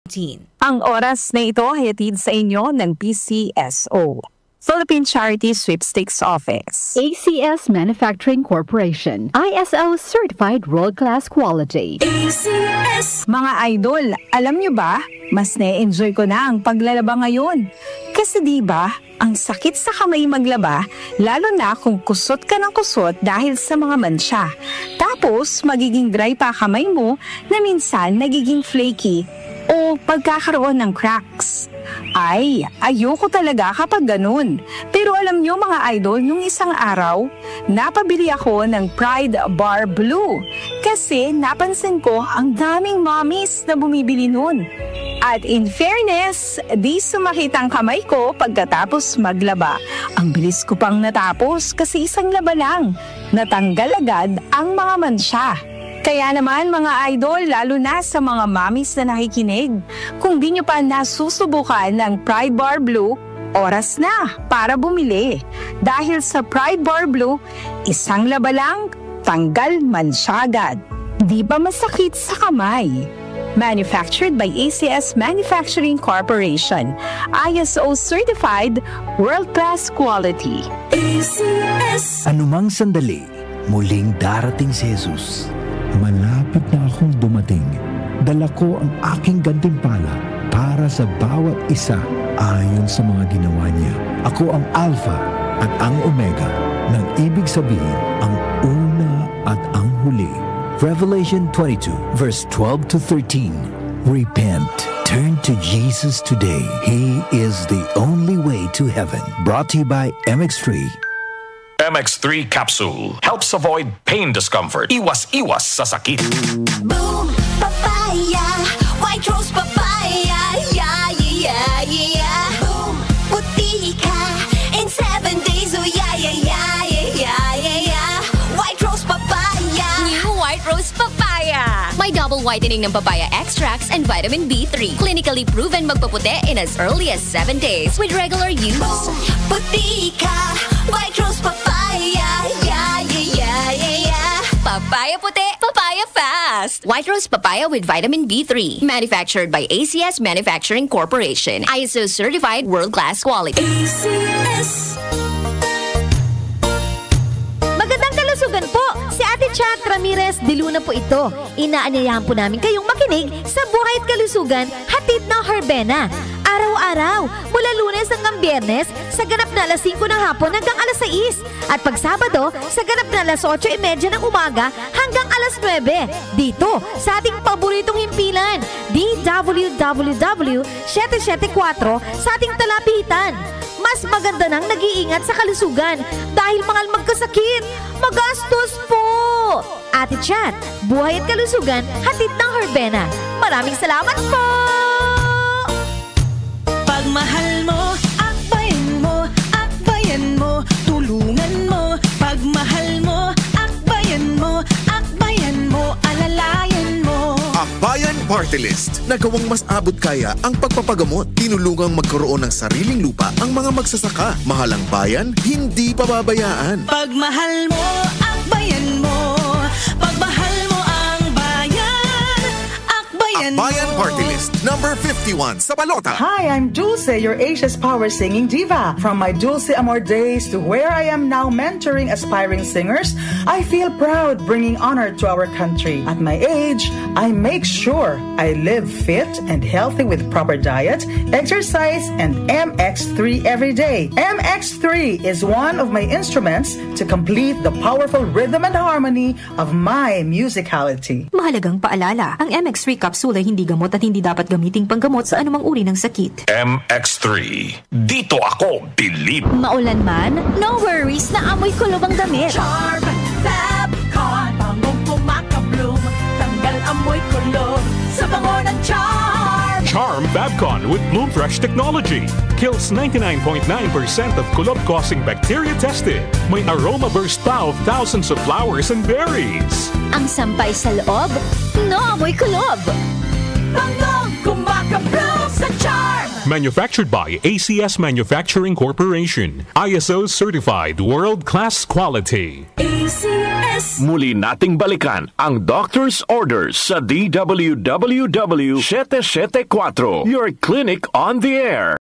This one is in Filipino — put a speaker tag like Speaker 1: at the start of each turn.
Speaker 1: Ang oras na ito ay hatid sa inyo ng PCSO, Philippine Charity Sweepstakes Office,
Speaker 2: ACS Manufacturing Corporation, ISO Certified World-Class Quality.
Speaker 1: ACS! Mga idol, alam nyo ba, mas na-enjoy ko na ang paglalaba ngayon. Kasi diba, ang sakit sa kamay maglaba, lalo na kung kusot ka ng kusot dahil sa mga mansya. Tapos, magiging dry pa kamay mo na minsan nagiging flaky o pagkakaroon ng cracks. Ay, ayoko talaga kapag ganun. Pero alam nyo mga idol, nung isang araw, napabili ako ng Pride Bar Blue. Kasi napansin ko ang daming mommies na bumibili nun. At in fairness, di sumakit ang kamay ko pagkatapos maglaba. Ang bilis ko pang natapos kasi isang laba lang. Natanggal agad ang mga mansya. Kaya naman mga idol, lalo na sa mga mommies na nakikinig, kung di nyo pa nasusubukan ng Pride Bar Blue, oras na para bumili. Dahil sa Pride Bar Blue, isang laba lang, tanggal mansya agad. Di ba masakit sa kamay? Manufactured by ACS Manufacturing Corporation, ISO Certified World-Class Quality. ACS!
Speaker 3: Anumang sandali, muling darating si Jesus. Malapit na akong dumating. Dala ko ang aking gantimpala para sa bawat isa ayon sa mga ginawa niya. Ako ang Alpha at ang Omega, nang ibig sabihin ang una at ang huli. Revelation 22 verse 12 to 13. Repent. Turn to Jesus today. He is the only way to heaven. Brought to you by MX3.
Speaker 4: MX3 Capsule helps avoid pain discomfort. Iwas-iwas sa sakit.
Speaker 5: Boom! Papaya! White Rose Papaya! Yeah, yeah, yeah! Boom! Puti ka! In 7 days, oh yeah, yeah, yeah, yeah, yeah, yeah! White Rose Papaya!
Speaker 6: New White Rose Papaya! May double whitening ng papaya extracts and vitamin B3. Clinically proven magpaputi in as early as 7 days with regular use.
Speaker 5: Boom! Puti ka! White Rose Papaya! Yeah, yeah, yeah, yeah, yeah!
Speaker 6: Papaya puti, papaya fast! White Rose Papaya with vitamin B3. Manufactured by ACS Manufacturing Corporation. ISO Certified World-Class Quality.
Speaker 5: ACS!
Speaker 7: Magandang kalusugan po! Si Ate Chat Ramirez de Luna po ito. Inaanyayahan po namin kayong makinig sa Buhay at Kalusugan, hatid ng Herbena. Araw-araw, mula Lunes hanggang Biyernes, sa ganap na alas 5 ng hapon hanggang alas 6. At pag Sabado, sa ganap na alas 8:30 ng umaga hanggang alas 9. Dito, sa ating paboritong himpilan, DWWW 774 sa ating talapitan. Mas maganda nang nag-iingat sa kalusugan dahil mahal magkasakit. Magastos po! Ate Chat, Buhay at Kalusugan, hatid ng Herbena. Maraming salamat po!
Speaker 8: Pagmahal mo, akbayan mo, akbayan mo, tulungan mo. Pagmahal mo, akbayan mo, akbayan mo, alalayan mo.
Speaker 9: Akbayan Party List. Nagawang mas abot kaya ang pagpapagamot. Tinulungang magkaroon ng sariling lupa ang mga magsasaka. Mahalang bayan, hindi pababayaan.
Speaker 8: Pagmahal mo, akbayan mo. Pagmahal mo ang bayan, akbayan mo.
Speaker 9: Akbayan Party List, number 51 sa balota.
Speaker 10: Hi, I'm Dulce, your Asia's Power Singing Diva. From my Dulce Amor days to where I am now mentoring aspiring singers, I feel proud bringing honor to our country. At my age, I make sure I live fit and healthy with proper diet, exercise, and MX3 every day. MX3 is one of my instruments to complete the powerful rhythm and harmony of my musicality.
Speaker 11: Mahalagang paalala, ang MX3 capsule ay hindi gamot at hindi dapat gamiting panggamot sa anumang uri ng sakit.
Speaker 4: MX3. Dito ako believe.
Speaker 7: Maulan man, no worries na amoy kulob ang damit.
Speaker 8: Charm, Fabcon, bangong kumakabloom, tanggal amoy kulob sa bango ng Charm.
Speaker 12: Charm Fabcon with Bloom Fresh technology kills 99.9% of kulob-causing bacteria tested. May aroma burst pa of thousands of flowers and berries.
Speaker 7: Ang sampay sa loob, no amoy kulob.
Speaker 8: Bangong kumakabloom sa Charm.
Speaker 12: Manufactured by ACS Manufacturing Corporation. ISO certified world-class quality.
Speaker 5: ACS! Yes!
Speaker 12: Muli nating balikan ang Doctor's Orders sa DWWW 774, your clinic on the air.